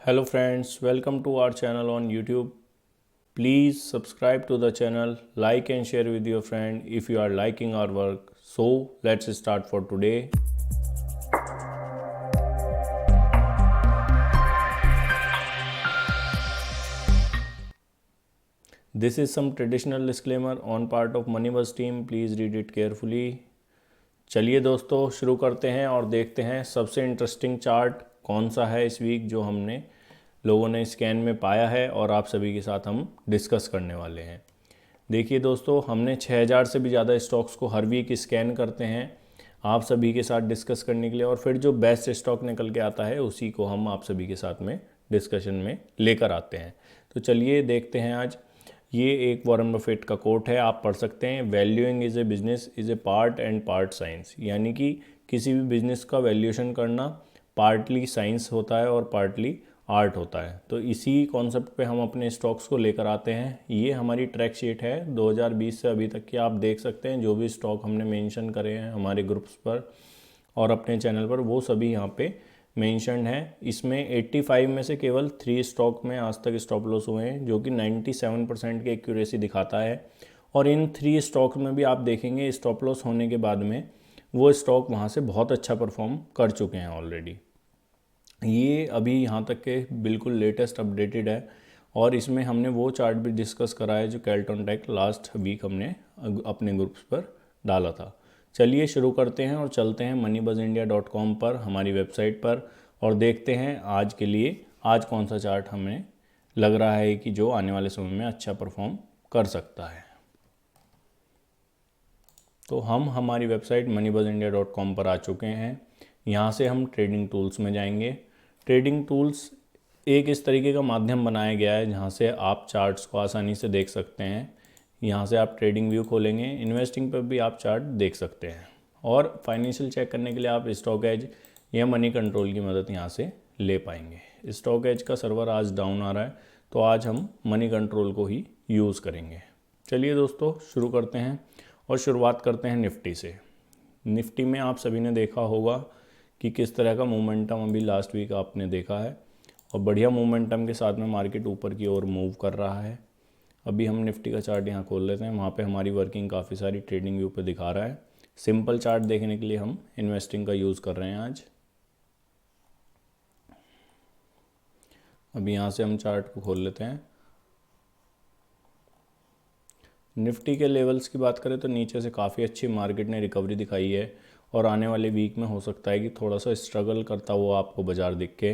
Hello friends, welcome to our channel on YouTube. Please subscribe to the channel, like and share with your friend if you are liking our work. So let's start for today. This is some traditional disclaimer on part of Moneybuzz team. Please read it carefully. चलिए दोस्तों शुरू करते हैं और देखते हैं सबसे interesting chart कौन सा है इस वीक जो हमने लोगों ने स्कैन में पाया है और आप सभी के साथ हम डिस्कस करने वाले हैं। देखिए दोस्तों, हमने 6000 से भी ज़्यादा स्टॉक्स को हर वीक स्कैन करते हैं आप सभी के साथ डिस्कस करने के लिए, और फिर जो बेस्ट स्टॉक निकल के आता है उसी को हम आप सभी के साथ में डिस्कशन में लेकर आते हैं। तो चलिए देखते हैं आज। ये एक वॉरेन बफेट का कोट है, आप पढ़ सकते हैं। Valuing is a business is a part and part science, यानी कि किसी भी बिजनेस का वैल्यूएशन करना पार्टली साइंस होता है और पार्टली आर्ट होता है। तो इसी कॉन्सेप्ट पे हम अपने स्टॉक्स को लेकर आते हैं। ये हमारी ट्रैक शीट है 2020 से अभी तक की, आप देख सकते हैं। जो भी स्टॉक हमने मेंशन करे हैं हमारे ग्रुप्स पर और अपने चैनल पर, वो सभी यहाँ पे मेंशन्ड है। इसमें 85 में से केवल 3 स्टॉक में आज तक स्टॉप लॉस हुए हैं, जो कि 97% की एक्यूरेसी दिखाता है। और इन 3 स्टॉक में भी आप देखेंगे स्टॉप लॉस होने के बाद में वो स्टॉक वहाँ से बहुत अच्छा परफॉर्म कर चुके हैं ऑलरेडी। ये अभी यहाँ तक के बिल्कुल लेटेस्ट अपडेटेड है, और इसमें हमने वो चार्ट भी डिस्कस करा है जो कैल्टन टेक लास्ट वीक हमने अपने ग्रुप्स पर डाला था। चलिए शुरू करते हैं और चलते हैं moneybuzzindia.com पर, हमारी वेबसाइट पर, और देखते हैं आज के लिए आज कौन सा चार्ट हमें लग रहा है कि जो आने वाले समय में अच्छा परफॉर्म कर सकता है। तो हम हमारी वेबसाइट moneybuzzindia.com पर आ चुके हैं। यहाँ से हम ट्रेडिंग टूल्स में जाएंगे। ट्रेडिंग टूल्स एक इस तरीके का माध्यम बनाया गया है जहाँ से आप चार्ट्स को आसानी से देख सकते हैं। यहाँ से आप ट्रेडिंग व्यू खोलेंगे, इन्वेस्टिंग पर भी आप चार्ट देख सकते हैं, और फाइनेंशियल चेक करने के लिए आप स्टॉक एज या मनी कंट्रोल की मदद यहाँ से ले पाएंगे। स्टॉक एज का सर्वर आज डाउन आ रहा है, तो आज हम मनी कंट्रोल को ही यूज़ करेंगे। चलिए दोस्तों शुरू करते हैं और शुरुआत करते हैं निफ्टी से। निफ्टी में आप सभी ने देखा होगा कि किस तरह का मोमेंटम अभी लास्ट वीक आपने देखा है, और बढ़िया मोमेंटम के साथ में मार्केट ऊपर की ओर मूव कर रहा है। अभी हम निफ्टी का चार्ट यहाँ खोल लेते हैं, वहाँ पे हमारी वर्किंग काफ़ी सारी ट्रेडिंग व्यू पे दिखा रहा है। सिंपल चार्ट देखने के लिए हम इन्वेस्टिंग का यूज़ कर रहे हैं आज। अभी यहाँ से हम चार्ट को खोल लेते हैं। निफ्टी के लेवल्स की बात करें तो नीचे से काफ़ी अच्छी मार्केट ने रिकवरी दिखाई है, और आने वाले वीक में हो सकता है कि थोड़ा सा स्ट्रगल करता हुआ आपको बाज़ार दिख के,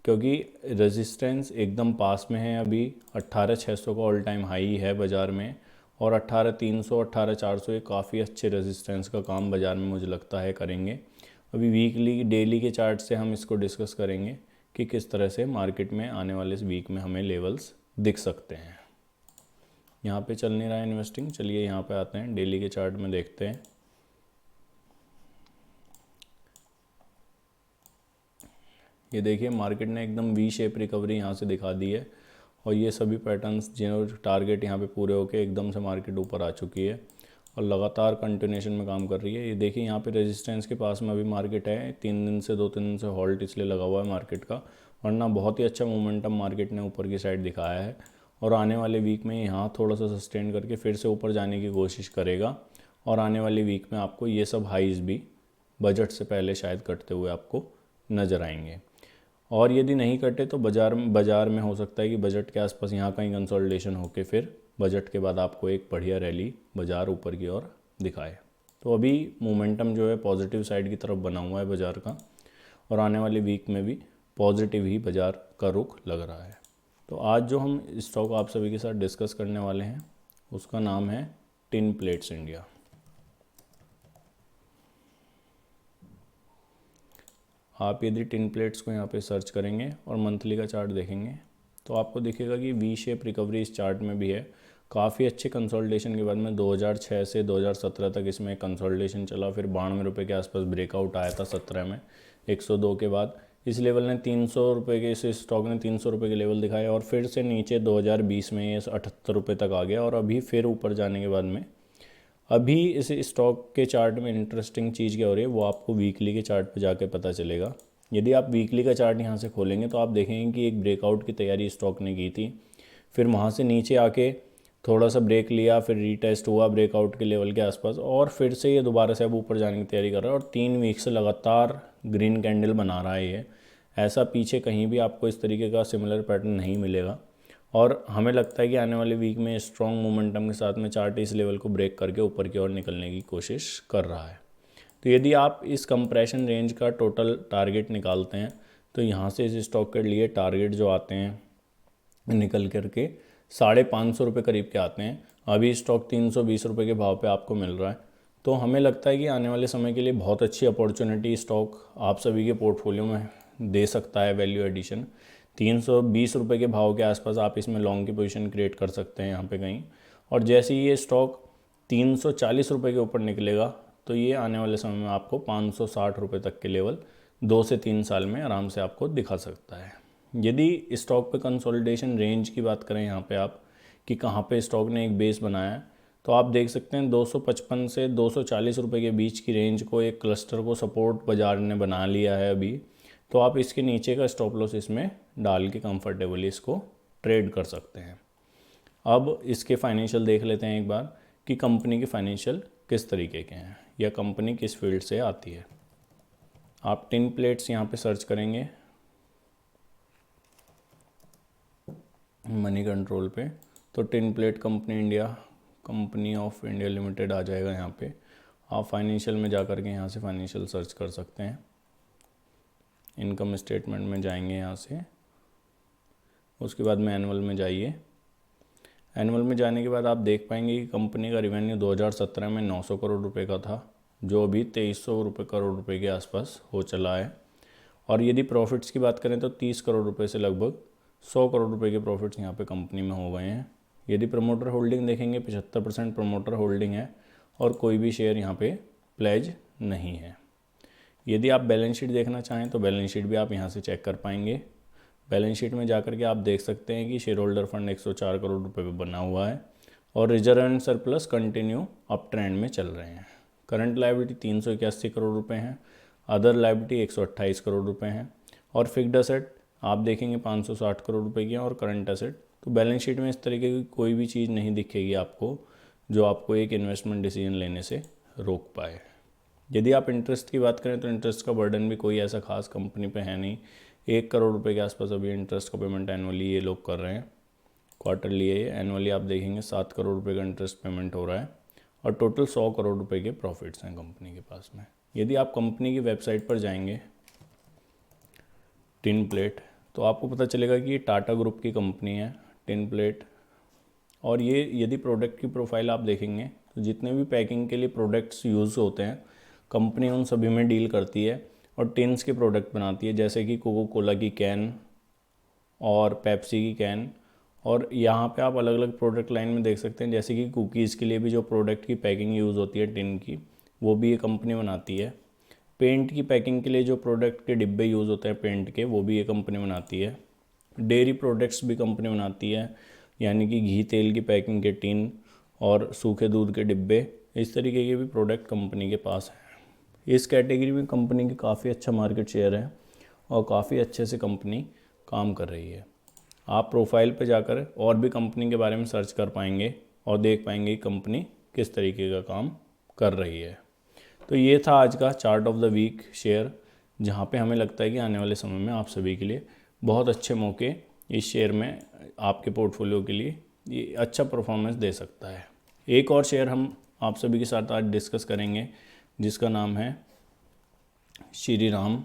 क्योंकि रेजिस्टेंस एकदम पास में है। अभी 18,600 का ऑल टाइम हाई है बाज़ार में, और 18,300 18,400 ये काफ़ी अच्छे रेजिस्टेंस का काम बाज़ार में मुझे लगता है करेंगे। अभी वीकली डेली के चार्ट से हम इसको डिस्कस करेंगे कि किस तरह से मार्केट में आने वाले इस वीक में हमें लेवल्स दिख सकते हैं। यहाँ पे चल नहीं रहा है इन्वेस्टिंग, चलिए यहाँ पे आते हैं, डेली के चार्ट में देखते हैं। ये देखिए मार्केट ने एकदम वी शेप रिकवरी यहाँ से दिखा दी है, और ये सभी पैटर्न्स जो टारगेट यहाँ पे पूरे होके एकदम से मार्केट ऊपर आ चुकी है और लगातार कंटिन्यूशन में काम कर रही है। ये देखिए यहाँ पे रेजिस्टेंस के पास में अभी मार्केट है। 2-3 दिन से हॉल्ट इसलिए लगा हुआ है मार्केट का, वरना बहुत ही अच्छा मोमेंटम मार्केट ने ऊपर की साइड दिखाया है, और आने वाले वीक में यहाँ थोड़ा सा सस्टेन करके फिर से ऊपर जाने की कोशिश करेगा, और आने वाले वीक में आपको ये सब हाईज भी बजट से पहले शायद कटते हुए आपको नज़र आएंगे। और यदि नहीं कटे तो बाज़ार में हो सकता है कि बजट के आसपास यहाँ कहीं कंसोलिडेशन होके फिर बजट के बाद आपको एक बढ़िया रैली बाज़ार ऊपर की ओर दिखाए। तो अभी मोमेंटम जो है पॉजिटिव साइड की तरफ बना हुआ है बाज़ार का, और आने वाले वीक में भी पॉजिटिव ही बाज़ार का रुख लग रहा है। तो आज जो हम स्टॉक आप सभी के साथ डिस्कस करने वाले हैं उसका नाम है टिन प्लेट्स इंडिया। आप यदि टिन प्लेट्स को यहाँ पे सर्च करेंगे और मंथली का चार्ट देखेंगे तो आपको दिखेगा कि वी शेप रिकवरी इस चार्ट में भी है। काफ़ी अच्छे कंसोलिडेशन के बाद में 2006 से 2017 तक इसमें कंसोलिडेशन चला, फिर 92 रुपये के आसपास ब्रेकआउट आया था 17 में 102 के बाद। इस लेवल ने 300 रुपये के, इस स्टॉक ने 300 रुपये के लेवल दिखाया, और फिर से नीचे 2020 में ये 78 रुपये तक आ गया, और अभी फिर ऊपर जाने के बाद में अभी इस स्टॉक के चार्ट में इंटरेस्टिंग चीज़ क्या हो रही है वो आपको वीकली के चार्ट पे जाके पता चलेगा यदि आप वीकली का चार्ट यहाँ से खोलेंगे तो आप देखेंगे कि एक ब्रेकआउट की तैयारी स्टॉक ने की थी, फिर वहाँ से नीचे आके थोड़ा सा ब्रेक लिया, फिर रीटेस्ट हुआ ब्रेकआउट के लेवल के आसपास, और फिर से ये दोबारा से अब ऊपर जाने की तैयारी कर रहा है और 3 वीक से लगातार ग्रीन कैंडल बना रहा है ये। ऐसा पीछे कहीं भी आपको इस तरीके का सिमिलर पैटर्न नहीं मिलेगा और हमें लगता है कि आने वाले वीक में स्ट्रॉन्ग मोमेंटम के साथ में चार्ट इस लेवल को ब्रेक करके ऊपर की ओर निकलने की कोशिश कर रहा है। तो यदि आप इस कंप्रेशन रेंज का टोटल टारगेट निकालते हैं तो यहाँ से इस स्टॉक के लिए टारगेट जो आते हैं निकल करके 550 रुपये करीब के आते हैं। अभी स्टॉक 320 रुपये के भाव पे आपको मिल रहा है। तो हमें लगता है कि आने वाले समय के लिए बहुत अच्छी अपॉर्चुनिटी स्टॉक आप सभी के पोर्टफोलियो में दे सकता है। वैल्यू एडिशन 320 रुपये के भाव के आसपास आप इसमें लॉन्ग की पोजीशन क्रिएट कर सकते हैं यहाँ पे कहीं, और जैसे ही ये स्टॉक 340 रुपये के ऊपर निकलेगा तो ये आने वाले समय में आपको 560 रुपये तक के लेवल 2 से 3 साल में आराम से आपको दिखा सकता है। यदि स्टॉक पे कंसोलिडेशन रेंज की बात करें यहाँ पे आप कि कहाँ पे स्टॉक ने एक बेस बनाया है, तो आप देख सकते हैं 255 से 240 रुपये के बीच की रेंज को एक क्लस्टर को सपोर्ट बाजार ने बना लिया है अभी। तो आप इसके नीचे का स्टॉप लॉस इसमें डाल के कंफर्टेबली इसको ट्रेड कर सकते हैं। अब इसके फाइनेंशियल देख लेते हैं एक बार कि कंपनी के फाइनेंशियल किस तरीके के हैं या कंपनी किस फील्ड से आती है। आप टिन प्लेट्स यहाँ पे सर्च करेंगे मनी कंट्रोल पे, तो tin plate company India, company of India limited आ जाएगा यहाँ पे। आप फाइनेंशियल में जा कर के यहाँ से फाइनेंशियल सर्च कर सकते हैं। इनकम स्टेटमेंट में जाएंगे यहाँ से, उसके बाद में एनुअल में जाइए। एनुअल में जाने के बाद आप देख पाएंगे कि कंपनी का रिवेन्यू 2017 में 900 करोड़ रुपए का था, जो अभी 2300 करोड़ रुपए के आसपास हो चला है। और यदि प्रॉफिट्स की बात करें तो 30 करोड़ रुपए से लगभग 100 करोड़ रुपए के प्रॉफिट्स यहाँ पे कंपनी में हो गए हैं। यदि प्रमोटर होल्डिंग देखेंगे 75% प्रमोटर होल्डिंग है और कोई भी शेयर यहाँ पे प्लेज नहीं है। यदि आप बैलेंस शीट देखना चाहें तो बैलेंस शीट भी आप यहाँ से चेक कर पाएंगे। बैलेंस शीट में जाकर के आप देख सकते हैं कि शेयर होल्डर फंड 104 करोड़ रुपए पे बना हुआ है और reserve and surplus continue up trend में चल रहे हैं। करंट लायबिलिटी 381 करोड़ रुपए हैं, अदर लायबिलिटी 128 करोड़ रुपए हैं और फिक्स्ड असेट आप देखेंगे 560 करोड़ रुपए की हैं और करंट असेट। तो बैलेंस शीट में इस तरीके की कोई भी चीज़ नहीं दिखेगी आपको जो आपको एक इन्वेस्टमेंट डिसीजन लेने से रोक पाए। यदि आप इंटरेस्ट की बात करें तो इंटरेस्ट का बर्डन भी कोई ऐसा खास कंपनी पे है नहीं। 1 करोड़ रुपए के आसपास अभी इंटरेस्ट का पेमेंट एनुअली ये लोग कर रहे हैं, क्वार्टरली है। एनुअली आप देखेंगे 7 करोड़ रुपए का इंटरेस्ट पेमेंट हो रहा है और टोटल 100 करोड़ रुपए के प्रॉफिट्स हैं कंपनी के पास में। यदि आप कंपनी की वेबसाइट पर जाएंगे टिन प्लेट, तो आपको पता चलेगा कि ये टाटा ग्रुप की कंपनी है टिन प्लेट। और ये यदि प्रोडक्ट की प्रोफाइल आप देखेंगे तो जितने भी पैकिंग के लिए प्रोडक्ट्स यूज़ होते हैं कंपनी उन सभी में डील करती है और टिन्स के प्रोडक्ट बनाती है, जैसे कि कोको कोला की कैन और पेप्सी की कैन। और यहाँ पे आप अलग अलग प्रोडक्ट लाइन में देख सकते हैं, जैसे कि कुकीज़ के लिए भी जो प्रोडक्ट की पैकिंग यूज़ होती है टिन की, वो भी ये कंपनी बनाती है। पेंट की पैकिंग के लिए जो प्रोडक्ट के डिब्बे यूज़ होते हैं पेंट के, वो भी ये कंपनी बनाती है। डेयरी प्रोडक्ट्स भी कंपनी बनाती है, यानी कि घी तेल की पैकिंग के टिन और सूखे दूध के डिब्बे, इस तरीके के भी प्रोडक्ट कंपनी के पास हैं। इस कैटेगरी में कंपनी की काफ़ी अच्छा मार्केट शेयर है और काफ़ी अच्छे से कंपनी काम कर रही है। आप प्रोफाइल पे जाकर और भी कंपनी के बारे में सर्च कर पाएंगे और देख पाएंगे कि कंपनी किस तरीके का काम कर रही है। तो ये था आज का chart of the week share, जहाँ पे हमें लगता है कि आने वाले समय में आप सभी के लिए बहुत अच्छे मौके इस शेयर में आपके पोर्टफोलियो के लिए ये अच्छा परफॉर्मेंस दे सकता है। एक और शेयर हम आप सभी के साथ आज डिस्कस करेंगे जिसका नाम है श्री राम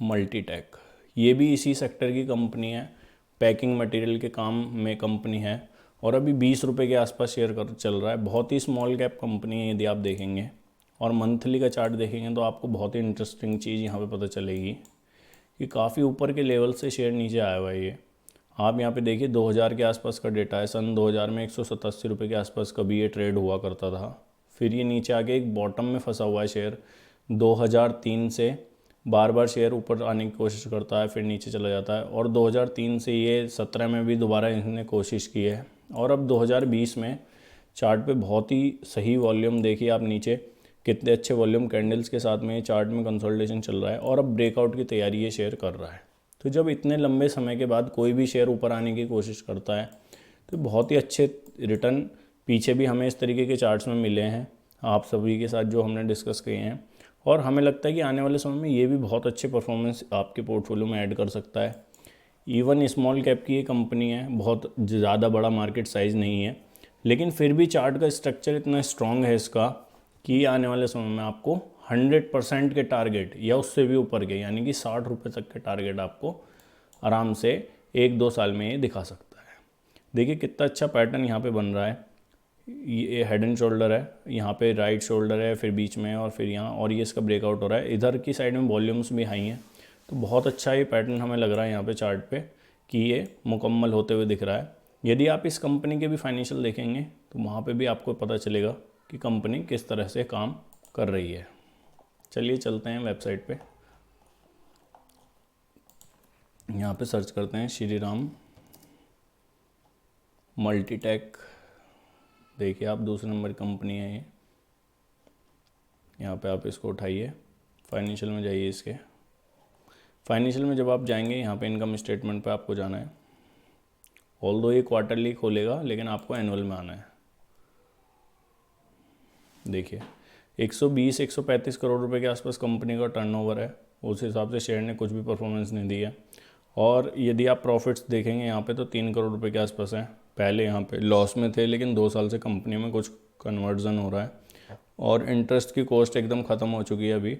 मल्टीटेक। ये भी इसी सेक्टर की कंपनी है, पैकिंग मटेरियल के काम में कंपनी है और अभी 20 रुपये के आसपास शेयर कर चल रहा है। बहुत ही स्मॉल कैप कंपनी है यदि आप देखेंगे और मंथली का चार्ट देखेंगे तो आपको बहुत ही इंटरेस्टिंग चीज़ यहाँ पे पता चलेगी कि काफ़ी ऊपर के लेवल से शेयर नीचे आया हुआ है। ये आप यहाँ पे देखिए 2000 के आसपास का डेटा है। सन 2000 में 187 रुपये के आसपास कभी ये ट्रेड हुआ करता था, फिर ये नीचे आके एक बॉटम में फंसा हुआ है शेयर। 2003 से बार बार शेयर ऊपर आने की कोशिश करता है, फिर नीचे चला जाता है और 2003 से ये 17 में भी दोबारा इन्होंने कोशिश की है और अब 2020 में चार्ट पे बहुत ही सही वॉल्यूम देखिए आप नीचे कितने अच्छे वॉल्यूम कैंडल्स के साथ में ये चार्ट में कंसोलिडेशन चल रहा है और अब ब्रेकआउट की तैयारी ये शेयर कर रहा है। तो जब इतने लंबे समय के बाद कोई भी शेयर ऊपर आने की कोशिश करता है तो बहुत ही अच्छे रिटर्न पीछे भी हमें इस तरीके के चार्ट्स में मिले हैं आप सभी के साथ जो हमने डिस्कस किए हैं, और हमें लगता है कि आने वाले समय में ये भी बहुत अच्छे परफॉर्मेंस आपके पोर्टफोलियो में ऐड कर सकता है। इवन स्मॉल कैप की ये कंपनी है, बहुत ज़्यादा बड़ा मार्केट साइज़ नहीं है, लेकिन फिर भी चार्ट का स्ट्रक्चर इतना स्ट्रॉन्ग है इसका कि आने वाले समय में आपको 100% के टारगेट या उससे भी ऊपर के यानी कि 60 रुपये तक के टारगेट आपको आराम से 1-2 साल में ये दिखा सकता है। देखिए कितना अच्छा पैटर्न यहाँ पे बन रहा है। ये हेड एंड शोल्डर है, यहाँ पे राइट शोल्डर है, फिर बीच में और फिर यहाँ, और ये इसका ब्रेकआउट हो रहा है। इधर की साइड में वॉल्यूम्स भी हाई हैं, तो बहुत अच्छा ये पैटर्न हमें लग रहा है यहाँ पे चार्ट पे कि ये मुकम्मल होते हुए दिख रहा है। यदि आप इस कंपनी के भी फाइनेंशियल देखेंगे तो वहाँ पे भी आपको पता चलेगा कि कंपनी किस तरह से काम कर रही है। चलिए चलते हैं वेबसाइट पे, यहाँ पे सर्च करते हैं श्रीराम मल्टीटेक। देखिए आप दूसरे नंबर कंपनी है ये, यहाँ पे आप इसको उठाइए, फाइनेंशियल में जाइए। इसके फाइनेंशियल में जब आप जाएंगे यहाँ पे इनकम स्टेटमेंट पे आपको जाना है। ऑल्दो ये क्वार्टरली खोलेगा लेकिन आपको एनुअल में आना है। देखिए 120-135 करोड़ रुपए के आसपास कंपनी का टर्नओवर है, उस हिसाब से शेयर ने कुछ भी परफॉर्मेंस नहीं दी है। और यदि आप प्रॉफिट्स देखेंगे यहाँ पे तो 3 करोड़ रुपए के आसपास है। पहले यहाँ पे लॉस में थे लेकिन 2 साल से कंपनी में कुछ कन्वर्जन हो रहा है, और इंटरेस्ट की कॉस्ट एकदम ख़त्म हो चुकी है अभी,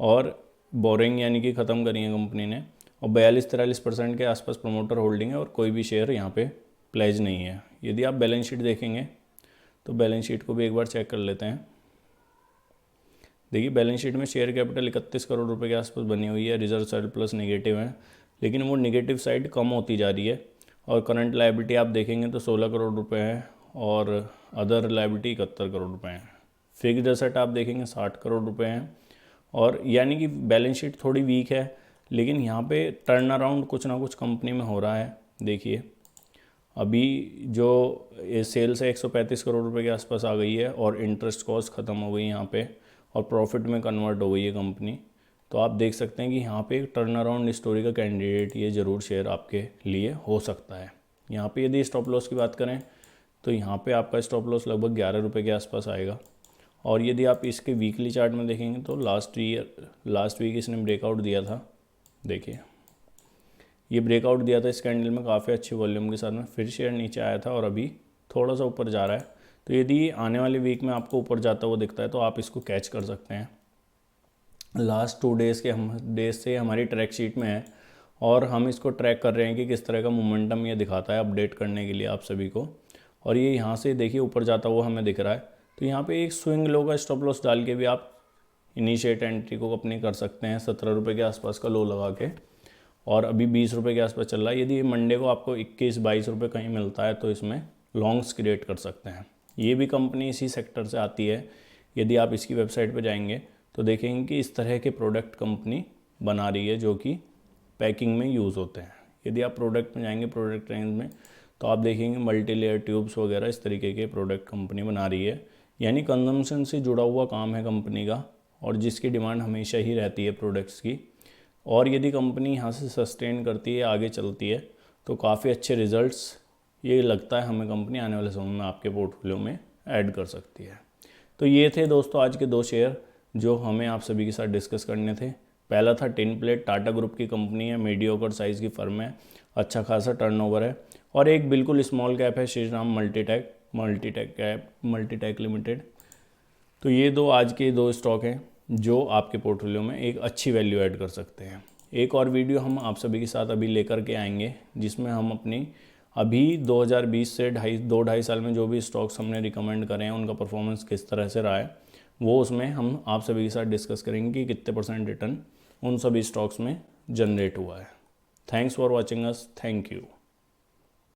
और बोरिंग यानी कि ख़त्म करी है कंपनी ने, और 42-43% के आसपास प्रमोटर होल्डिंग है और कोई भी शेयर यहाँ पे प्लेज नहीं है। यदि आप बैलेंस शीट देखेंगे तो बैलेंस शीट को भी एक बार चेक कर लेते हैं। देखिए बैलेंस शीट में शेयर कैपिटल 31 करोड़ रुपए के आसपास बनी हुई है, रिजर्व सरप्लस नेगेटिव है, लेकिन वो नेगेटिव साइड कम होती जा रही है। और करंट लायबिलिटी आप देखेंगे तो 16 करोड़ रुपए है और अदर लायबिलिटी 71 करोड़ रुपए हैं। फिक्स्ड एसेट आप देखेंगे 60 करोड़ रुपए हैं, और यानी कि बैलेंस शीट थोड़ी वीक है, लेकिन यहाँ पे टर्न अराउंड कुछ ना कुछ कंपनी में हो रहा है। देखिए अभी जो सेल्स है 135 करोड़ रुपए के आसपास आ गई है, और इंटरेस्ट कॉस्ट ख़त्म हो गई यहाँ पे, और प्रॉफिट में कन्वर्ट हो गई है कंपनी। तो आप देख सकते हैं कि यहाँ पे एक टर्न अराउंड स्टोरी का कैंडिडेट ये ज़रूर शेयर आपके लिए हो सकता है। यहाँ पे यदि स्टॉप लॉस की बात करें तो यहाँ पे आपका स्टॉप लॉस लगभग 11 रुपये के आसपास आएगा। और यदि आप इसके वीकली चार्ट में देखेंगे तो लास्ट वीक इसने ब्रेकआउट दिया था। देखिए ये ब्रेकआउट दिया था इस कैंडल में काफ़ी अच्छी वॉल्यूम के साथ में, फिर शेयर नीचे आया था और अभी थोड़ा सा ऊपर जा रहा है। तो यदि आने वाले वीक में आपको ऊपर जाता हुआ दिखता है तो आप इसको कैच कर सकते हैं। लास्ट 2 डेज से हमारी ट्रैक शीट में है, और हम इसको ट्रैक कर रहे हैं कि किस तरह का मोमेंटम ये दिखाता है अपडेट करने के लिए आप सभी को। और ये यहाँ से देखिए ऊपर जाता हुआ हमें दिख रहा है, तो यहाँ पे एक स्विंग लो का स्टॉप लॉस डाल के भी आप इनिशिएट एंट्री को अपनी कर सकते हैं 17 रुपये के आसपास का लो लगा के, और अभी 20 रुपये के आसपास चल रहा है। यदि मंडे को आपको 21-22 रुपये कहीं मिलता है तो इसमें लॉन्ग्स क्रिएट कर सकते हैं। ये भी कंपनी इसी सेक्टर से आती है। यदि आप इसकी वेबसाइट पर जाएंगे तो देखेंगे कि इस तरह के प्रोडक्ट कंपनी बना रही है जो कि पैकिंग में यूज़ होते हैं। यदि आप प्रोडक्ट में जाएंगे, प्रोडक्ट रेंज में, तो आप देखेंगे मल्टी लेयर ट्यूब्स वगैरह इस तरीके के प्रोडक्ट कंपनी बना रही है। यानी कंजम्पशन से जुड़ा हुआ काम है कंपनी का, और जिसकी डिमांड हमेशा ही रहती है प्रोडक्ट्स की। और यदि कंपनी यहाँ से सस्टेन करती है, आगे चलती है, तो काफ़ी अच्छे रिजल्ट्स ये लगता है हमें कंपनी आने वाले समय में आपके पोर्टफोलियो में ऐड कर सकती है। तो ये थे दोस्तों आज के 2 शेयर जो हमें आप सभी के साथ डिस्कस करने थे। पहला था टिन प्लेट, टाटा ग्रुप की कंपनी है, मीडियोकर साइज़ की फर्म है, अच्छा खासा टर्नओवर है। और एक बिल्कुल स्मॉल कैप है श्रीराम मल्टीटेक लिमिटेड। तो ये 2 आज के 2 स्टॉक हैं जो आपके पोर्टफोलियो में एक अच्छी वैल्यू ऐड कर सकते हैं। एक और वीडियो हम आप सभी के साथ अभी लेकर के आएंगे जिसमें हम अपनी अभी 2020 से 2-2.5 साल में जो भी स्टॉक्स हमने रिकमेंड करे हैं उनका परफॉर्मेंस किस तरह से रहा है, वो उसमें हम आप सभी के साथ डिस्कस करेंगे कि कितने % रिटर्न उन सभी स्टॉक्स में जनरेट हुआ है। Thanks for watching us. Thank you.